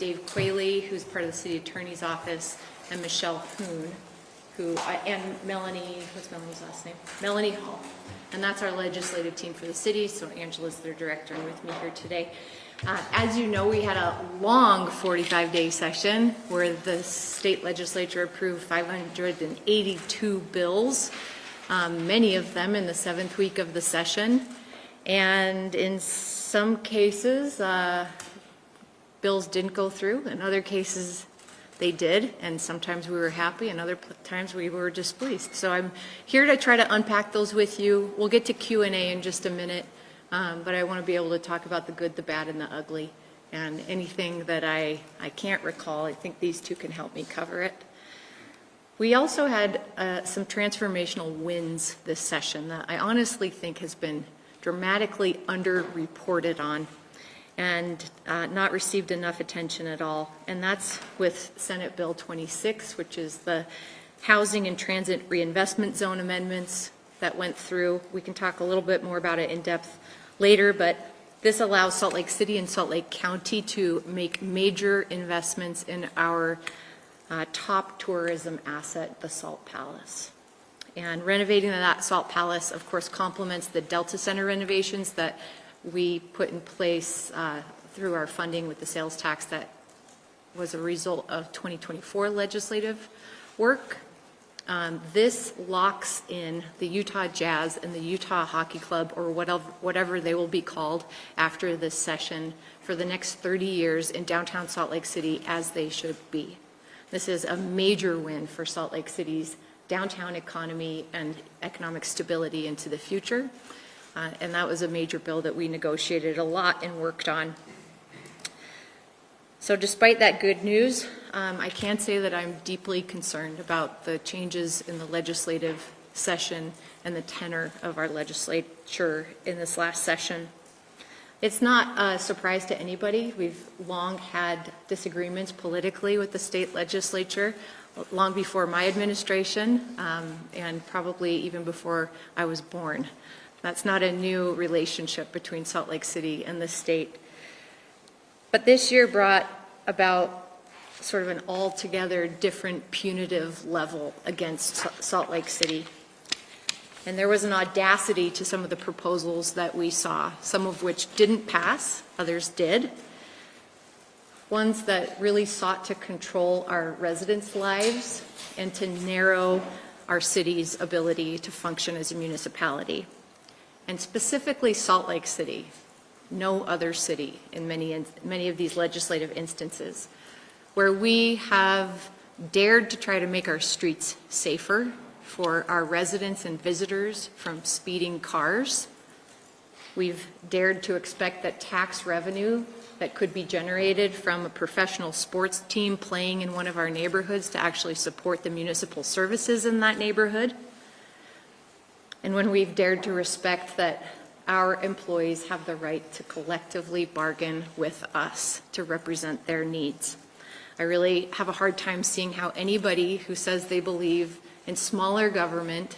Dave Quayle, who's part of the city attorney's office, and Michelle Hoon, and Melanie, what's Melanie's last name? Melanie Hall. And that's our legislative team for the city, so Angela's their director and with me here today. As you know, we had a long 45-day session where the state legislature approved 582 bills, many of them in the 7th week of the session. And in some cases, bills didn't go through. In other cases, they did, and sometimes we were happy, and other times we were displeased. So I'm here to try to unpack those with you. We'll get to Q&A in just a minute, but I want to be able to talk about the good, the bad, and the ugly. And anything that I can't recall, I think these two can help me cover it. We also had some transformational wins this session that I honestly think has been dramatically underreported on and not received enough attention at all. And that's with Senate Bill 26, which is the Housing and Transit Reinvestment Zone amendments that went through. We can talk a little bit more about it in depth later, but this allows Salt Lake City and Salt Lake County to make major investments in our top tourism asset, the Salt Palace. And renovating that Salt Palace, of course, complements the Delta Center renovations that we put in place through our funding with the sales tax that was a result of 2024 legislative work. This locks in the Utah Jazz and the Utah Hockey Club, or whatever they will be called after this session, for the next 30 years in downtown Salt Lake City, as they should be. This is a major win for Salt Lake City's downtown economy and economic stability into the future. And that was a major bill that we negotiated a lot and worked on. So despite that good news, I can say that I'm deeply concerned about the changes in the legislative session and the tenor of our legislature in this last session. It's not a surprise to anybody. We've long had disagreements politically with the state legislature, long before my administration, and probably even before I was born. That's not a new relationship between Salt Lake City and the state. But this year brought about sort of an altogether different punitive level against Salt Lake City. And there was an audacity to some of the proposals that we saw, some of which didn't pass, others did. Ones that really sought to control our residents' lives and to narrow our city's ability to function as a municipality. And specifically Salt Lake City, no other city in many of these legislative instances, where we have dared to try to make our streets safer for our residents and visitors from speeding cars. We've dared to expect that tax revenue that could be generated from a professional sports team playing in one of our neighborhoods to actually support the municipal services in that neighborhood. And when we've dared to respect that our employees have the right to collectively bargain with us to represent their needs. I really have a hard time seeing how anybody who says they believe in smaller government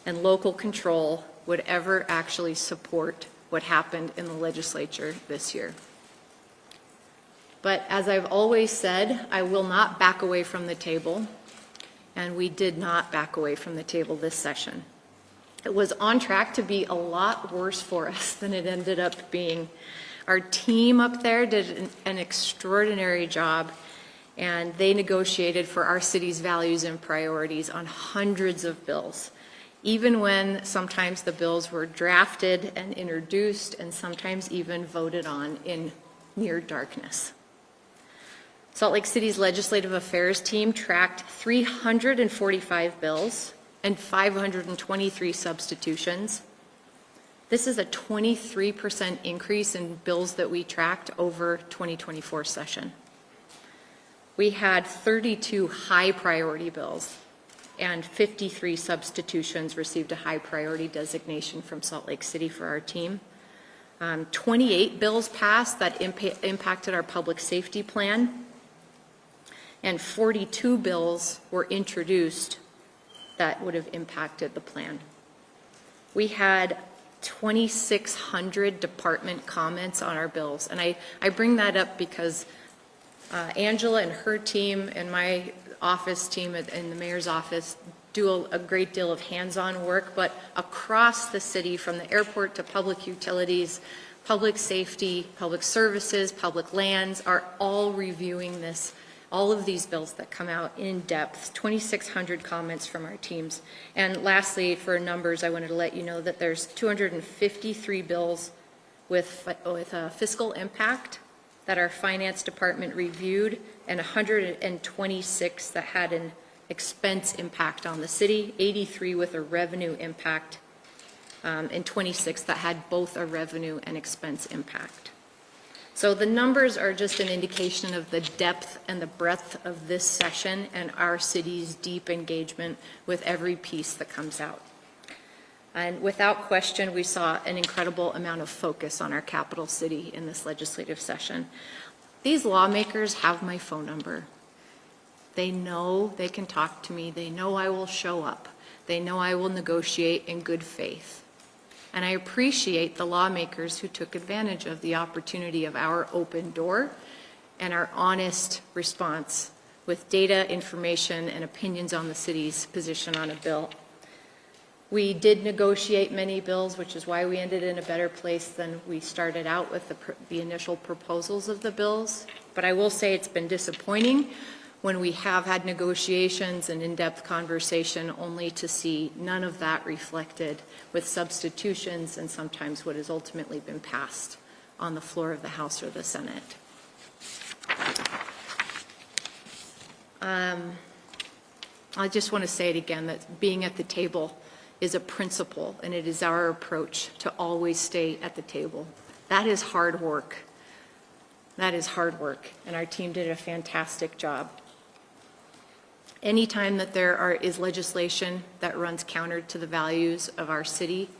and local control would ever actually support what happened in the legislature this year. But as I've always said, I will not back away from the table, and we did not back away from the table this session. It was on track to be a lot worse for us than it ended up being. Our team up there did an extraordinary job, and they negotiated for our city's values and priorities on hundreds of bills, even when sometimes the bills were drafted and introduced and sometimes even voted on in near darkness. Salt Lake City's legislative affairs team tracked 345 bills and 523 substitutions. This is a 23% increase in bills that we tracked over 2024 session. We had 32 high priority bills and 53 substitutions received a high priority designation from Salt Lake City for our team. 28 bills passed that impacted our public safety plan, and 42 bills were introduced that would have impacted the plan. We had 2,600 department comments on our bills, and I bring that up because Angela and her team and my office team in the mayor's office do a great deal of hands-on work, but across the city, from the airport to public utilities, public safety, public services, public lands, are all reviewing this, all of these bills that come out in depth, 2,600 comments from our teams. And lastly, for numbers, I wanted to let you know that there's 253 bills with a fiscal impact that our finance department reviewed, and 126 that had an expense impact on the city, 83 with a revenue impact, and 26 that had both a revenue and expense impact. So the numbers are just an indication of the depth and the breadth of this session and our city's deep engagement with every piece that comes out. And without question, we saw an incredible amount of focus on our capital city in this legislative session. These lawmakers have my phone number. They know they can talk to me. They know I will show up. They know I will negotiate in good faith. And I appreciate the lawmakers who took advantage of the opportunity of our open door and our honest response with data, information, and opinions on the city's position on a bill. We did negotiate many bills, which is why we ended in a better place than we started out with the initial proposals of the bills. But I will say it's been disappointing when we have had negotiations and in-depth conversation only to see none of that reflected with substitutions and sometimes what has ultimately been passed on the floor of the House or the Senate. I just want to say it again, that being at the table is a principle, and it is our approach to always stay at the table. That is hard work. That is hard work, and our team did a fantastic job. Anytime that there is legislation that runs counter to the values of our city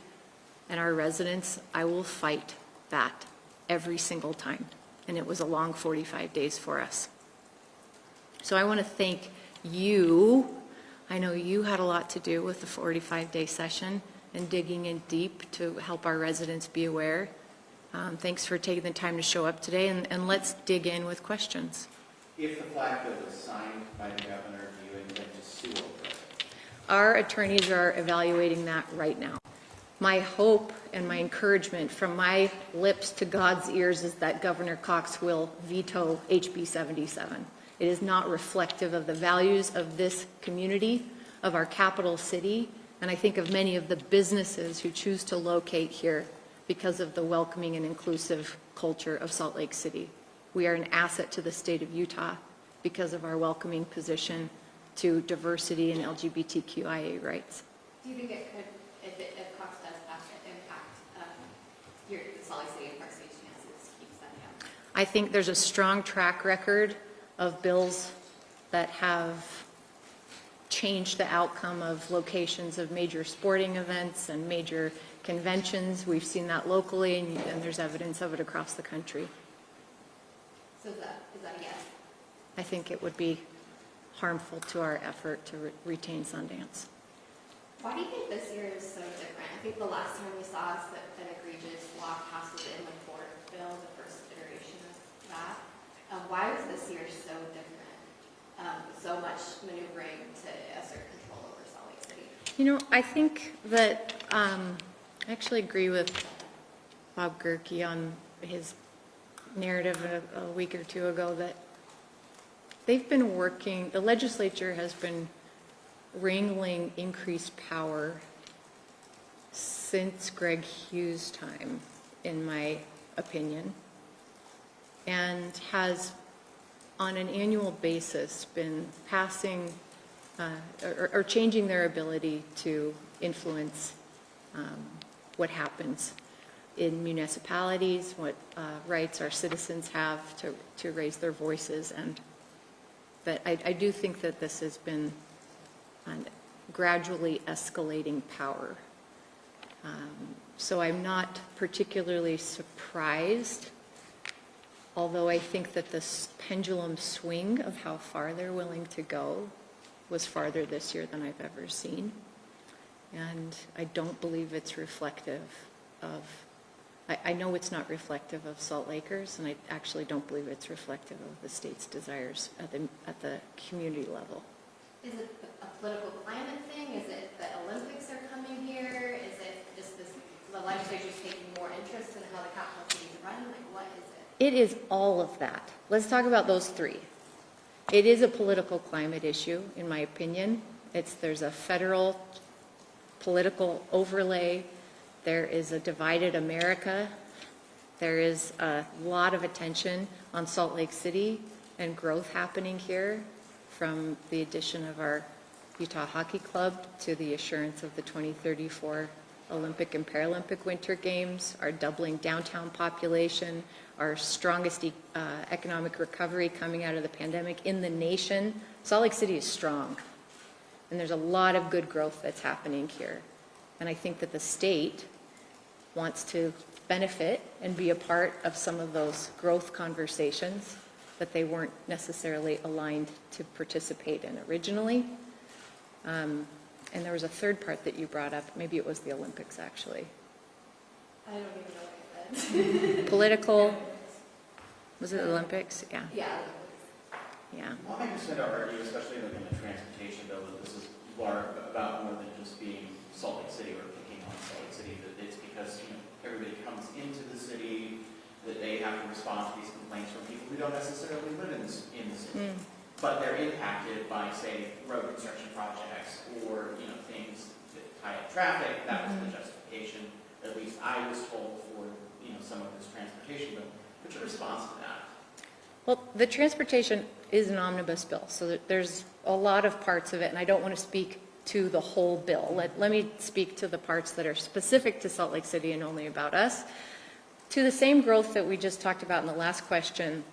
and our residents, I will fight that every single time. And it was a long 45 days for us. So I want to thank you. I know you had a lot to do with the 45-day session and digging in deep to help our residents be aware. Thanks for taking the time to show up today, and let's dig in with questions. If the flag bill is signed by the governor, do you intend to sue over it? Our attorneys are evaluating that right now. My hope and my encouragement from my lips to God's ears is that Governor Cox will veto HB 77. It is not reflective of the values of this community, of our capital city, and I think of many of the businesses who choose to locate here because of the welcoming and inclusive culture of Salt Lake City. We are an asset to the state of Utah because of our welcoming position to diversity and LGBTQIA rights. Do you think it could, if Cox does pass it, impact the Salt Lake City and Park City chances keep that down? I think there's a strong track record of bills that have changed the outcome of locations of major sporting events and major conventions. We've seen that locally, and there's evidence of it across the country. So is that a yes? I think it would be harmful to our effort to retain Sundance. Why do you think this year is so different? I think the last time we saw an egregious law passed in the fourth bill, the first iteration of that. Why was this year so different? So much maneuvering to assert control over Salt Lake City? You know, I think that I actually agree with Bob Gerke on his narrative a week or two ago that they've been working, the legislature has been wrangling increased power since Greg Hughes' time, in my opinion, and has on an annual basis been passing or changing their ability to influence what happens in municipalities, what rights our citizens have to raise their voices. And but I do think that this has been gradually escalating power. So I'm not particularly surprised, although I think that this pendulum swing of how far they're willing to go was farther this year than I've ever seen. And I don't believe it's reflective of I know it's not reflective of Salt Lakers, and I actually don't believe it's reflective of the state's desires at the community level. Is it a political climate thing? Is it the Olympics are coming here? Is it just the legislature's taking more interest in how the capital cities run? Like, what is it? It is all of that. Let's talk about those three. It is a political climate issue, in my opinion. There's a federal political overlay. There is a divided America. There is a lot of attention on Salt Lake City and growth happening here, from the addition of our Utah Hockey Club to the assurance of the 2034 Olympic and Paralympic Winter Games, our doubling downtown population, our strongest economic recovery coming out of the pandemic in the nation. Salt Lake City is strong, and there's a lot of good growth that's happening here. And I think that the state wants to benefit and be a part of some of those growth conversations that they weren't necessarily aligned to participate in originally. And there was a third part that you brought up. Maybe it was the Olympics, actually. I don't even know what I said. Political. Was it the Olympics? Yeah. Yeah. Yeah. Well, I just going to argue, especially in the transportation bill, that this is about more than just being Salt Lake City or picking on Salt Lake City. That it's because everybody comes into the city, that they have to respond to these complaints from people who don't necessarily live in the city. But they're impacted by, say, road construction projects or, things that tie up traffic. That was the justification, at least I was told, for, some of this transportation bill. What's your response to that? Well, the transportation is an omnibus bill, so there's a lot of parts of it, and I don't want to speak to the whole bill. Let me speak to the parts that are specific to Salt Lake City and only about us. To the same growth that we just talked about in the last question,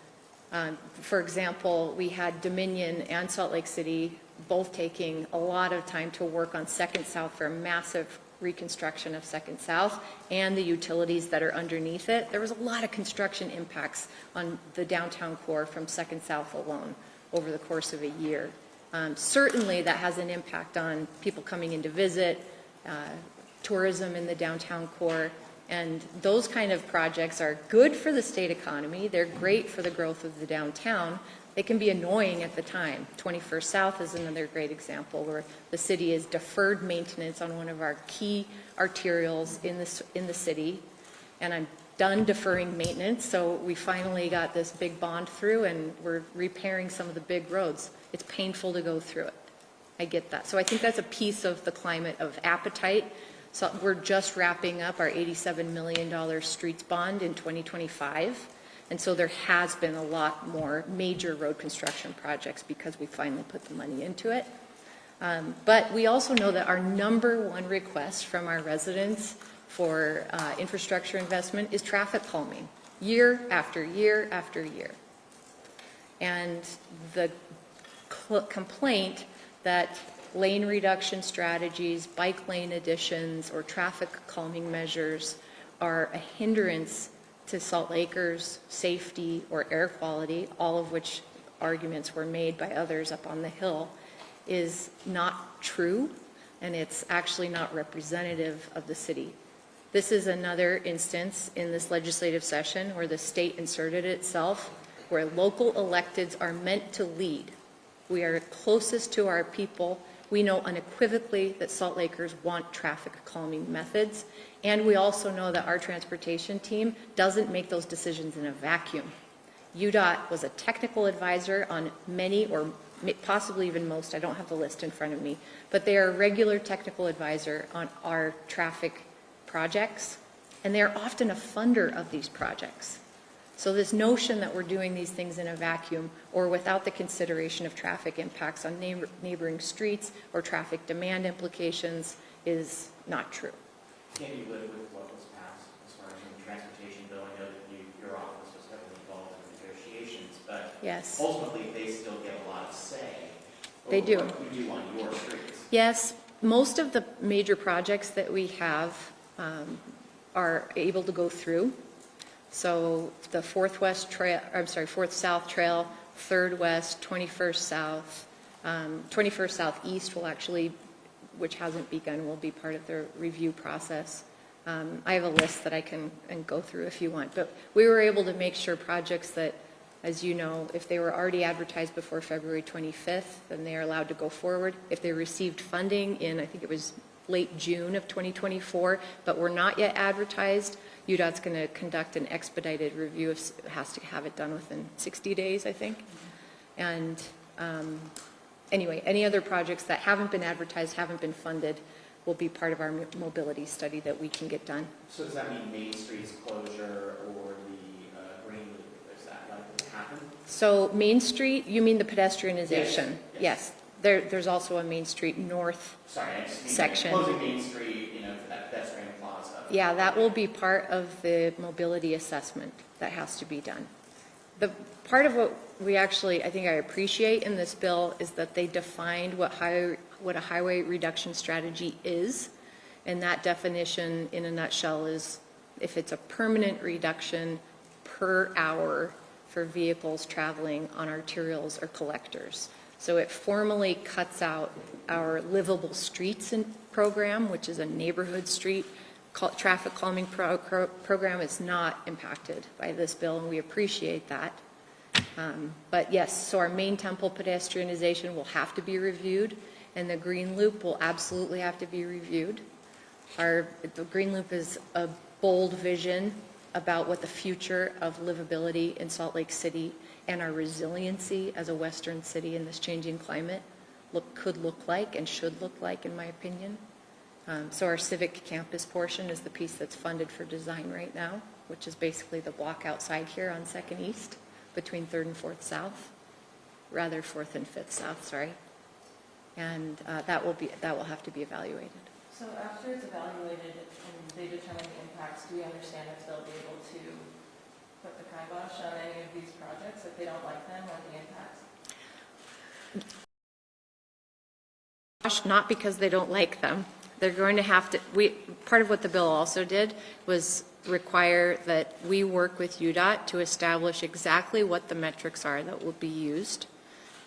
for example, we had Dominion and Salt Lake City both taking a lot of time to work on Second South for a massive reconstruction of Second South and the utilities that are underneath it. There was a lot of construction impacts on the downtown core from Second South alone over the course of a year. Certainly that has an impact on people coming in to visit, tourism in the downtown core. And those kind of projects are good for the state economy. They're great for the growth of the downtown. They can be annoying at the time. 21st South is another great example where the city has deferred maintenance on one of our key arterials in the city. And I'm done deferring maintenance, so we finally got this big bond through and we're repairing some of the big roads. It's painful to go through it. I get that. So I think that's a piece of the climate of appetite. So we're just wrapping up our $87 million streets bond in 2025. And so there has been a lot more major road construction projects because we finally put the money into it. But we also know that our number one request from our residents for infrastructure investment is traffic calming, year after year after year. And the complaint that lane reduction strategies, bike lane additions, or traffic calming measures are a hindrance to Salt Lakers' safety or air quality, all of which arguments were made by others up on the Hill, is not true, and it's actually not representative of the city. This is another instance in this legislative session where the state inserted itself, where local electeds are meant to lead. We are closest to our people. We know unequivocally that Salt Lakers want traffic calming methods, and we also know that our transportation team doesn't make those decisions in a vacuum. UDOT was a technical advisor on many, or possibly even most, I don't have the list in front of me, but they are a regular technical advisor on our traffic projects, and they are often a funder of these projects. So this notion that we're doing these things in a vacuum or without the consideration of traffic impacts on neighboring streets or traffic demand implications is not true. Can you live with what was passed as far as the transportation bill? I know that your office was heavily involved in negotiations, but Yes. ultimately they still get a lot of say They over do. what you do on your streets. Yes, most of the major projects that we have are able to go through. So the Fourth South Trail, Third West, 21st South, 21st Southeast will actually, which hasn't begun, will be part of the review process. I have a list that I can go through if you want, but we were able to make sure projects that, as you know, if they were already advertised before February 25th, then they are allowed to go forward. If they received funding in, I think it was late June of 2024, but were not yet advertised, UDOT's going to conduct an expedited review. It has to have it done within 60 days, I think. And anyway, any other projects that haven't been advertised, haven't been funded, will be part of our mobility study that we can get done. So does that mean Main Street's closure or the Green Loop, is that likely to happen? So Main Street, you mean the pedestrianization? Yes. There's also a Main Street North Sorry, I just mean section. closing Main Street, for that pedestrian plaza. Yeah, that will be part of the mobility assessment that has to be done. The part of what we actually, I think I appreciate in this bill is that they defined what a highway reduction strategy is. And that definition in a nutshell is if it's a permanent reduction per hour for vehicles traveling on arterials or collectors. So it formally cuts out our livable streets program, which is a neighborhood street traffic calming program. Is not impacted by this bill, and we appreciate that. But yes, so our main temple pedestrianization will have to be reviewed, and the Green Loop will absolutely have to be reviewed. The Green Loop is a bold vision about what the future of livability in Salt Lake City and our resiliency as a Western city in this changing climate could look like and should look like, in my opinion. So our civic campus portion is the piece that's funded for design right now, which is basically the block outside here on 2nd East between 3rd and 4th South, rather 4th and 5th South, sorry. And that will have to be evaluated. So after it's evaluated and they determine the impacts, do we understand if they'll be able to put the kibosh on any of these projects if they don't like them or the impacts? Not because they don't like them. They're going to have to, part of what the bill also did was require that we work with UDOT to establish exactly what the metrics are that will be used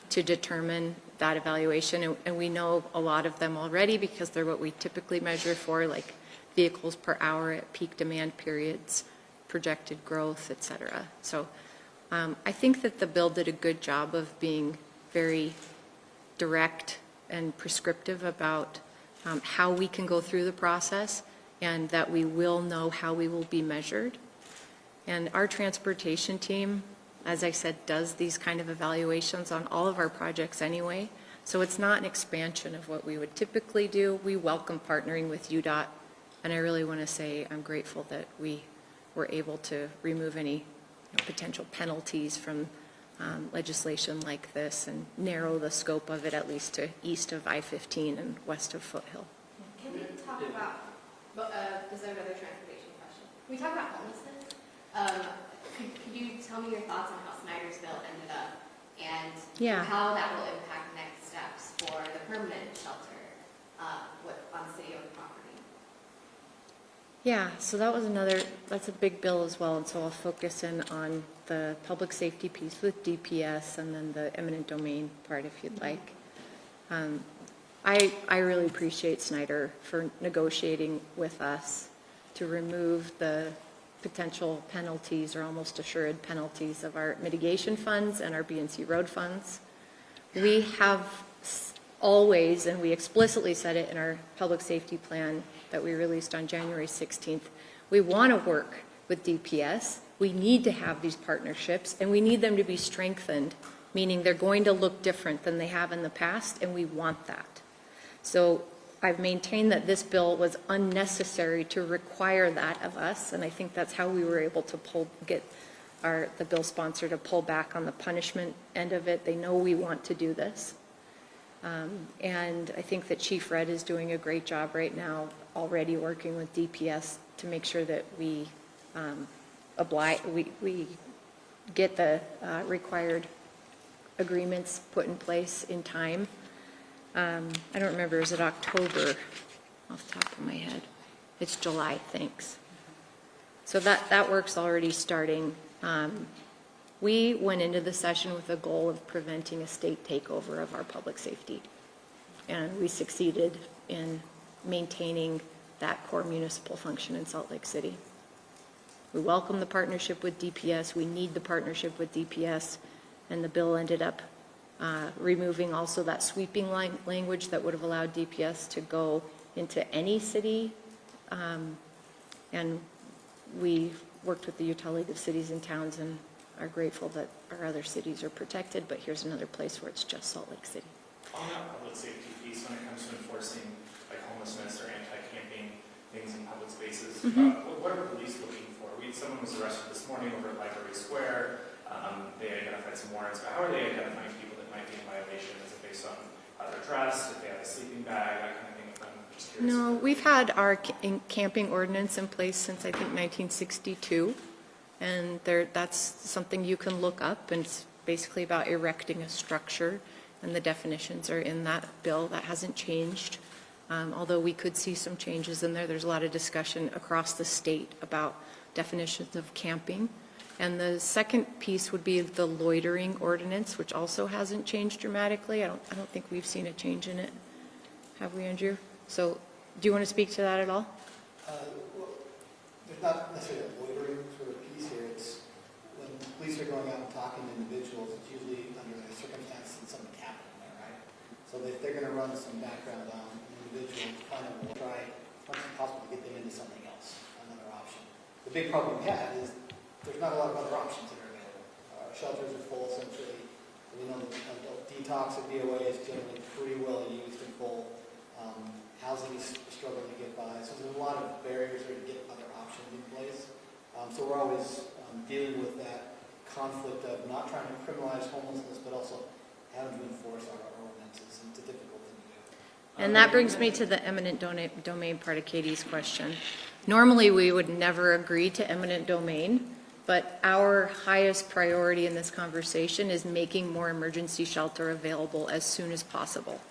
to determine that evaluation. And we know a lot of them already because they're what we typically measure for, like vehicles per hour at peak demand periods, projected growth, et cetera. So I think that the bill did a good job of being very direct and prescriptive about how we can go through the process, and that we will know how we will be measured. And our transportation team, as I said, does these kind of evaluations on all of our projects anyway. So it's not an expansion of what we would typically do. We welcome partnering with UDOT, and I really want to say I'm grateful that we were able to remove any potential penalties from legislation like this and narrow the scope of it at least to east of I-15 and west of Foothill. Can we talk about, this is another transportation question. Can we talk about homelessness? Could you tell me your thoughts on how Snyder's bill ended up and how that will impact next steps for the permanent shelter on city-owned property? Yeah, so that's a big bill as well, and so I'll focus in on the public safety piece with DPS and then the eminent domain part if you'd like. I really appreciate Snyder for negotiating with us to remove the potential penalties or almost assured penalties of our mitigation funds and our BNC road funds. We have always, and we explicitly said it in our public safety plan that we released on January 16th, we want to work with DPS. We need to have these partnerships, and we need them to be strengthened, meaning they're going to look different than they have in the past, and we want that. So I've maintained that this bill was unnecessary to require that of us, and I think that's how we were able to get the bill sponsor to pull back on the punishment end of it. They know we want to do this. And I think that Chief Red is doing a great job right now already working with DPS to make sure that we we get the required agreements put in place in time. I don't remember, is it October off the top of my head? It's July, thanks. So that work's already starting. We went into the session with a goal of preventing a state takeover of our public safety. And we succeeded in maintaining that core municipal function in Salt Lake City. We welcome the partnership with DPS. We need the partnership with DPS. And the bill ended up removing also that sweeping language that would have allowed DPS to go into any city. And we worked with the utility of cities and towns and are grateful that our other cities are protected, but here's another place where it's just Salt Lake City. On that public safety piece, when it comes to enforcing like homelessness or anti-camping things in public spaces, what are police looking for? Someone was arrested this morning over at Library Square. They identified some warrants, but how are they identifying people that might be in violation? Is it based on how they're dressed, if they have a sleeping bag, that kind of thing with them? I'm just curious. No, we've had our camping ordinance in place since I think 1962. And that's something you can look up, and it's basically about erecting a structure, and the definitions are in that bill. That hasn't changed. Although we could see some changes in there. There's a lot of discussion across the state about definitions of camping. And the second piece would be the loitering ordinance, which also hasn't changed dramatically. I don't think we've seen a change in it. Have we, Andrew? So do you want to speak to that at all? Well, there's not necessarily a loitering sort of piece here. It's when police are going out and talking to individuals, it's usually under the circumstances and something happening there, right? So if they're going to run some background on an individual, kind of will try as much as possible to get them into something else, another option. The big problem we have is there's not a lot of other options that are available. Our shelters are full essentially. We know that adult detox at DOA is generally pretty well used and full. Housing is struggling to get by. So there's a lot of barriers there to get other options in place. So we're always dealing with that conflict of not trying to criminalize homelessness, but also having to enforce our ordinances. And it's a difficult thing to do. And that brings me to the eminent domain part of Katie's question. Normally, we would never agree to eminent domain, but our highest priority in this conversation is making more emergency shelter available as soon as possible.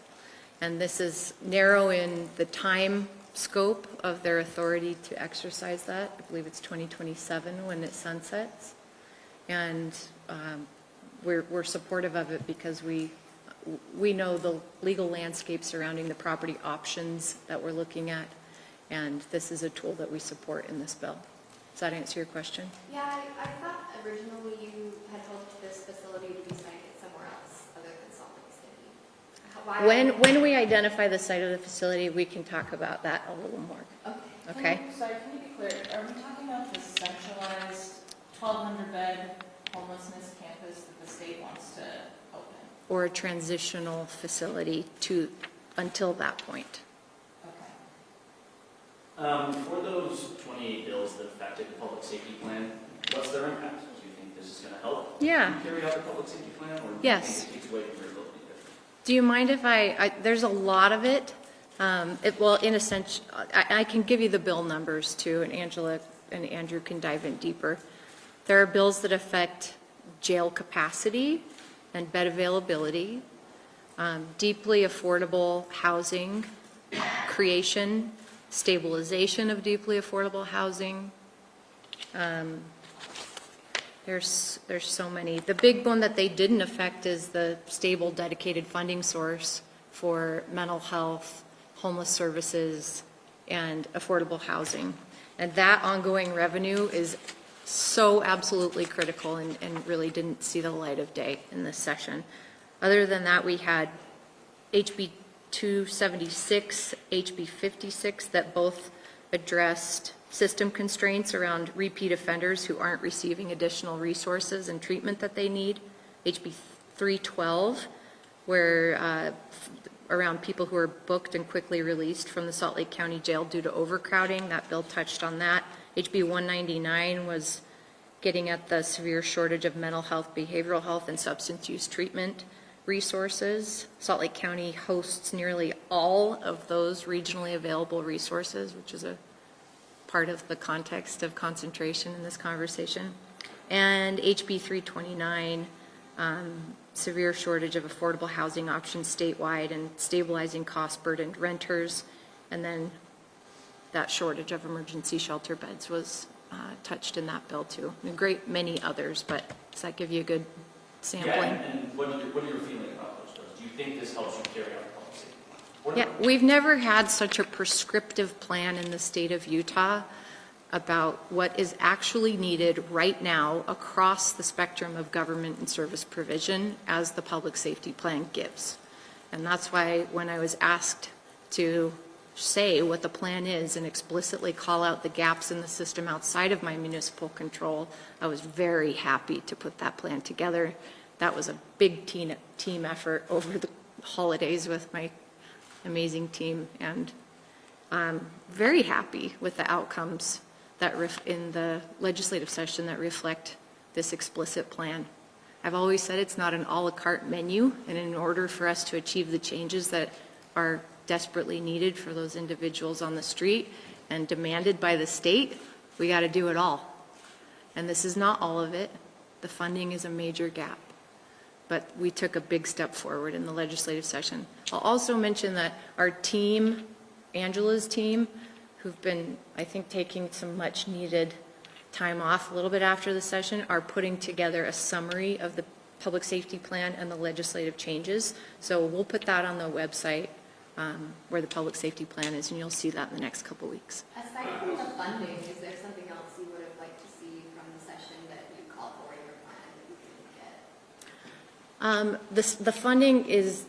And this is narrow in the time scope of their authority to exercise that. I believe it's 2027 when it sunsets. And we're supportive of it because we know the legal landscape surrounding the property options that we're looking at. And this is a tool that we support in this bill. Does that answer your question? Yeah, I thought originally you had hoped this facility to be sited somewhere else other than Salt Lake City. When we identify the site of the facility, we can talk about that a little more. Okay? Sorry, can you be clear? Are we talking about the centralized 1,200-bed homelessness campus that the state wants to open? Or a transitional facility until that point. For those 28 bills that affected the public safety plan, what's their impact? Do you think this is going to help Yeah. carry out the public safety plan, or do Yes. you think it takes away from your ability to? Do you mind if there's a lot of it. Well, in a sense, I can give you the bill numbers too, and Angela and Andrew can dive in deeper. There are bills that affect jail capacity and bed availability, deeply affordable housing creation, stabilization of deeply affordable housing. There's so many. The big one that they didn't affect is the stable, dedicated funding source for mental health, homeless services, and affordable housing. And that ongoing revenue is so absolutely critical and really didn't see the light of day in this session. Other than that, we had HB 276, HB 56 that both addressed system constraints around repeat offenders who aren't receiving additional resources and treatment that they need. HB 312, where around people who are booked and quickly released from the Salt Lake County Jail due to overcrowding. That bill touched on that. HB 199 was getting at the severe shortage of mental health, behavioral health, and substance use treatment resources. Salt Lake County hosts nearly all of those regionally available resources, which is a part of the context of concentration in this conversation. And HB 329, severe shortage of affordable housing options statewide and stabilizing cost-burdened renters. And then that shortage of emergency shelter beds was touched in that bill too. A great many others, but does that give you a good sampling? Yeah, and what are your feelings about those bills? Do you think this helps you carry out the policy? Yeah, we've never had such a prescriptive plan in the state of Utah about what is actually needed right now across the spectrum of government and service provision as the public safety plan gives. And that's why when I was asked to say what the plan is and explicitly call out the gaps in the system outside of my municipal control, I was very happy to put that plan together. That was a big team effort over the holidays with my amazing team, and I'm very happy with the outcomes that in the legislative session that reflect this explicit plan. I've always said it's not an a la carte menu, and in order for us to achieve the changes that are desperately needed for those individuals on the street and demanded by the state, we got to do it all. And this is not all of it. The funding is a major gap. But we took a big step forward in the legislative session. I'll also mention that our team, Angela's team, who've been, I think, taking some much needed time off a little bit after the session, are putting together a summary of the public safety plan and the legislative changes. So we'll put that on the website where the public safety plan is, and you'll see that in the next couple weeks. Aside from the funding, is there something else you would have liked to see from the session that you called for in your plan that you didn't get? The funding is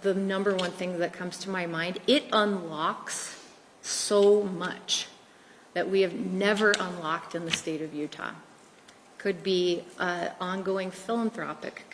the number one thing that comes to my mind. It unlocks so much that we have never unlocked in the state of Utah. Could be an ongoing philanthropic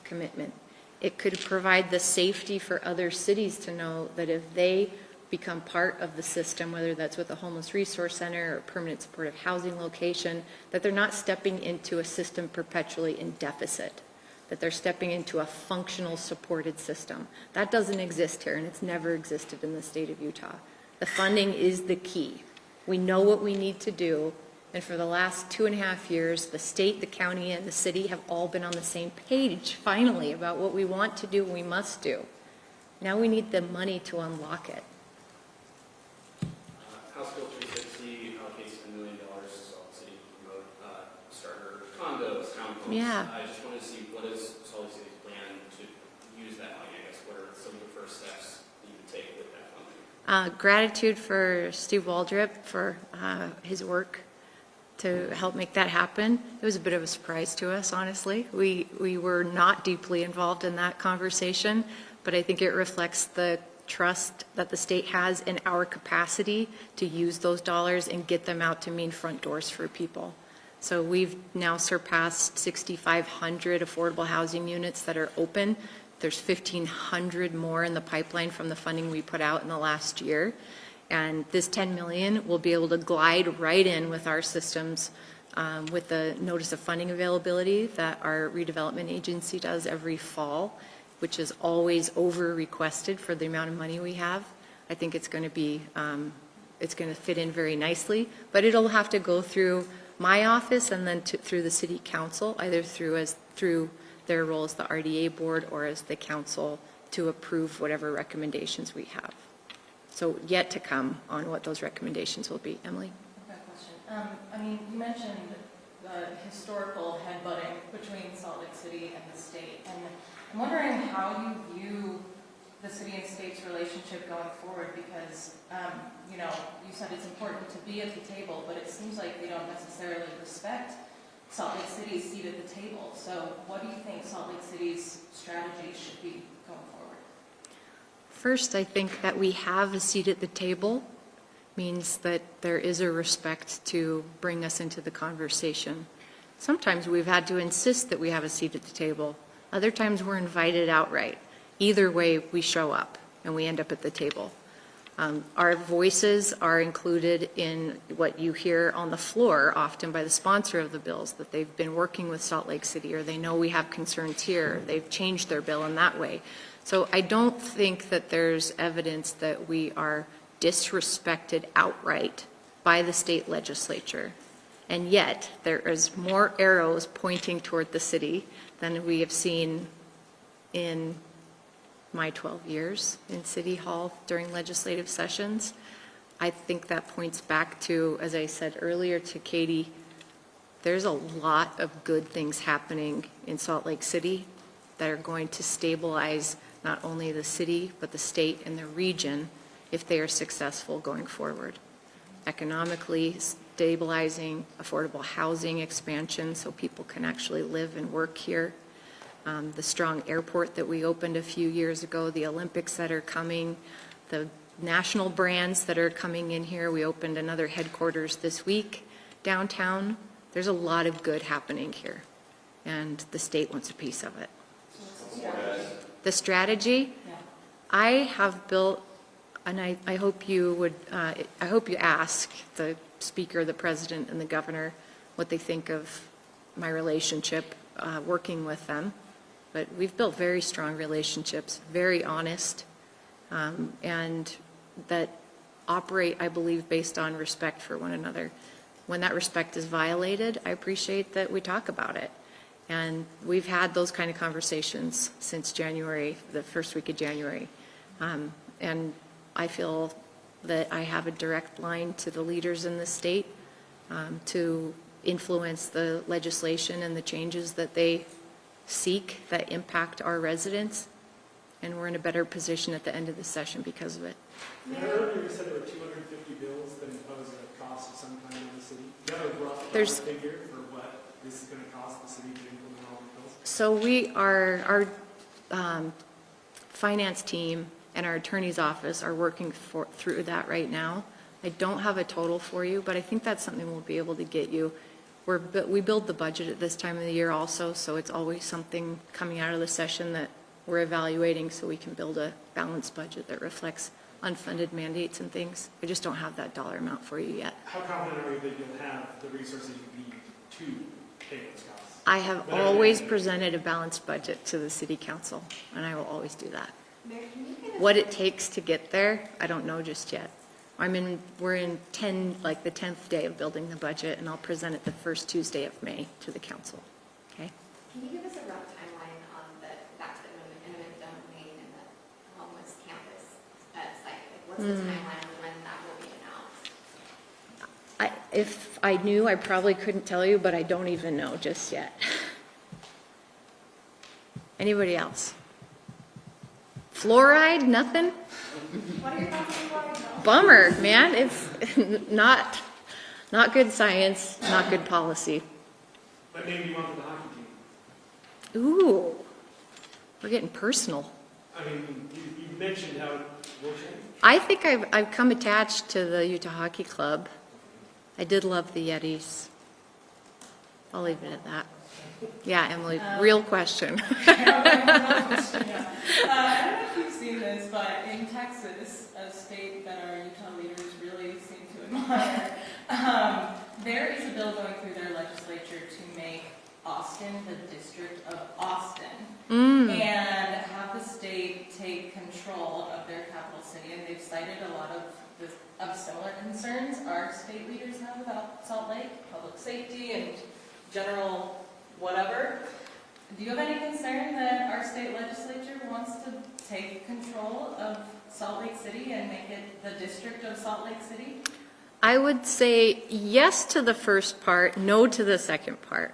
commitment. It could provide the safety for other cities to know that if they become part of the system, whether that's with a homeless resource center or permanent supportive housing location, that they're not stepping into a system perpetually in deficit, that they're stepping into a functional supported system. That doesn't exist here, and it's never existed in the state of Utah. The funding is the key. We know what we need to do, and for the last 2.5 years, the state, the county, and the city have all been on the same page, finally, about what we want to do and we must do. Now we need the money to unlock it. House Bill 360 allocates $1 million to Salt Lake City to promote starter condos, townhomes. Yeah. I just wanted to see what is Salt Lake City's plan to use that money, I guess. What are some of the first steps that you would take with that funding? Gratitude for Steve Waldrop for his work to help make that happen. It was a bit of a surprise to us, honestly. We were not deeply involved in that conversation, but I think it reflects the trust that the state has in our capacity to use those dollars and get them out to mean front doors for people. So we've now surpassed 6,500 affordable housing units that are open. There's 1,500 more in the pipeline from the funding we put out in the last year. And this $10 million will be able to glide right in with our systems with the notice of funding availability that our redevelopment agency does every fall, which is always over requested for the amount of money we have. I think it's going to be, it's going to fit in very nicely, but it'll have to go through my office and then through the city council, either through their role as the RDA board or as the council to approve whatever recommendations we have. So yet to come on what those recommendations will be. Emily? I've got a question. I mean, you mentioned the historical headbutting between Salt Lake City and the state, and I'm wondering how you view the city and state's relationship going forward, because, you know, you said it's important to be at the table, but it seems like they don't necessarily respect Salt Lake City's seat at the table. So what do you think Salt Lake City's strategy should be going forward? First, I think that we have a seat at the table means that there is a respect to bring us into the conversation. Sometimes we've had to insist that we have a seat at the table. Other times we're invited outright. Either way, we show up and we end up at the table. Our voices are included in what you hear on the floor, often by the sponsor of the bills, that they've been working with Salt Lake City, or they know we have concerns here. They've changed their bill in that way. So I don't think that there's evidence that we are disrespected outright by the state legislature. And yet, there is more arrows pointing toward the city than we have seen in my 12 years in City Hall during legislative sessions. I think that points back to, as I said earlier to Katie, there's a lot of good things happening in Salt Lake City that are going to stabilize not only the city, but the state and the region if they are successful going forward. Economically stabilizing, affordable housing expansion so people can actually live and work here. The strong airport that we opened a few years ago, the Olympics that are coming, the national brands that are coming in here. We opened another headquarters this week downtown. There's a lot of good happening here, and the state wants a piece of it. The strategy, Yeah. I have built, and I hope you would, I hope you ask the speaker, the president, and the governor what they think of my relationship working with them. But we've built very strong relationships, very honest, and that operate, I believe, based on respect for one another. When that respect is violated, I appreciate that we talk about it. And we've had those kind of conversations since January, the first week of January. And I feel that I have a direct line to the leaders in the state to influence the legislation and the changes that they seek that impact our residents. And we're in a better position at the end of the session because of it. Earlier you said there were 250 bills that impose a cost of some kind on the city. Do you have a rough There's- figure for what this is going to cost the city to implement all the bills? So our finance team and our attorney's office are working through that right now. I don't have a total for you, but I think that's something we'll be able to get you. We build the budget at this time of the year also, so it's always something coming out of the session that we're evaluating so we can build a balanced budget that reflects unfunded mandates and things. I just don't have that dollar amount for you yet. How confident are you that you'll have the resources you need to pay those costs? I have always presented a balanced budget to the city council, and I will always do that. Mayor, can you give us What it takes to get there, I don't know just yet. We're in the 10th day of building the budget, and I'll present it the first Tuesday of May to the council. Okay? Can you give us a rough timeline on the eminent domain and the homeless campus site? Like, what's the timeline of when that will be announced? If I knew, I probably couldn't tell you, but I don't even know just yet. Anybody else? Fluoride, nothing? What are your thoughts on fluoride? Bummer, man. It's not good science, not good policy. What name do you want for the hockey team? Ooh, we're getting personal. I mean, you mentioned how it will change. I think I've come attached to the Utah Hockey Club. I did love the Yetis. I'll leave it at that. Yeah, Emily, real question. I don't know if you've seen this, but in Texas, a state that our Utah leaders really seem to admire, there is a bill going through their legislature to make Austin the District of Austin and have the state take control of their capital city. And they've cited a lot of similar concerns our state leaders have about Salt Lake, public safety and general whatever. Do you have any concern that our state legislature wants to take control of Salt Lake City and make it the District of Salt Lake City? I would say yes to the first part, no to the second part.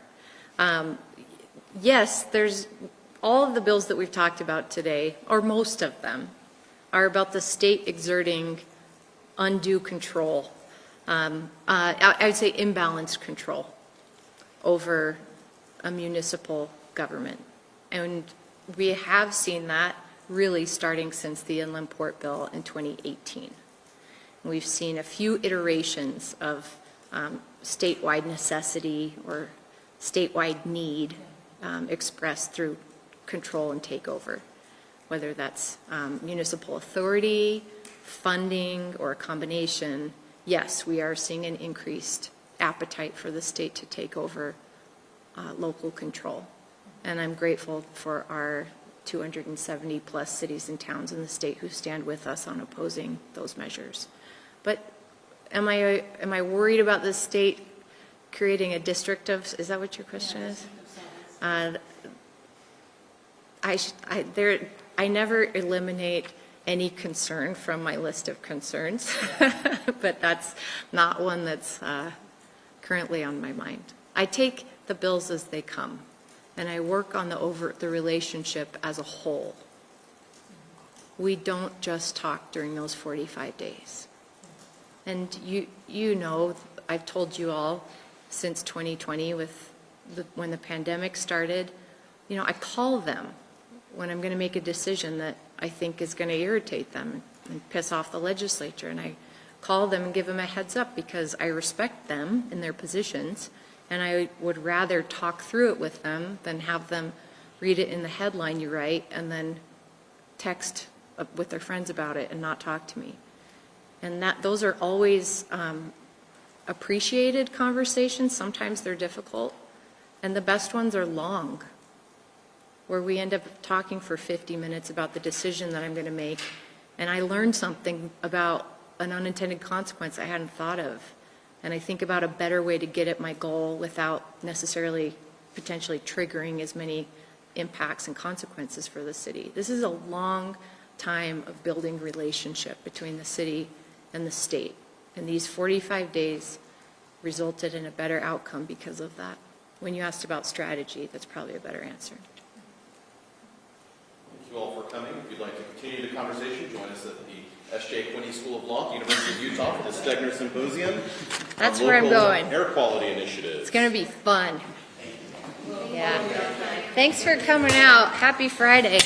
Yes, there's all of the bills that we've talked about today, or most of them, are about the state exerting undue control. I would say imbalanced control over a municipal government. And we have seen that really starting since the Inland Port Bill in 2018. We've seen a few iterations of statewide necessity or statewide need expressed through control and takeover, whether that's municipal authority, funding, or a combination. Yes, we are seeing an increased appetite for the state to take over local control. And I'm grateful for our 270 plus cities and towns in the state who stand with us on opposing those measures. But am I worried about the state creating a district of, is that what your question is? I never eliminate any concern from my list of concerns, but that's not one that's currently on my mind. I take the bills as they come, and I work on the relationship as a whole. we don't just talk during those 45 days. And you know, I've told you all since 2020 when the pandemic started, you know, I call them when I'm going to make a decision that I think is going to irritate them and piss off the legislature. And I call them and give them a heads up because I respect them in their positions, and I would rather talk through it with them than have them read it in the headline you write and then text with their friends about it and not talk to me. And those are always appreciated conversations. Sometimes they're difficult, and the best ones are long, where we end up talking for 50 minutes about the decision that I'm going to make, and I learned something about an unintended consequence I hadn't thought of, and I think about a better way to get at my goal without necessarily potentially triggering as many impacts and consequences for the city. This is a long time of building relationship between the city and the state, and these 45 days resulted in a better outcome because of that. When you asked about strategy, that's probably a better answer. Thank you all for coming. If you'd like to continue the conversation, join us at the S.J. Quinney School of Law, University of Utah, for the Stegner Symposium. That's where I'm going. Air quality initiatives. It's going to be fun. Yeah. Thanks for coming out. Happy Friday.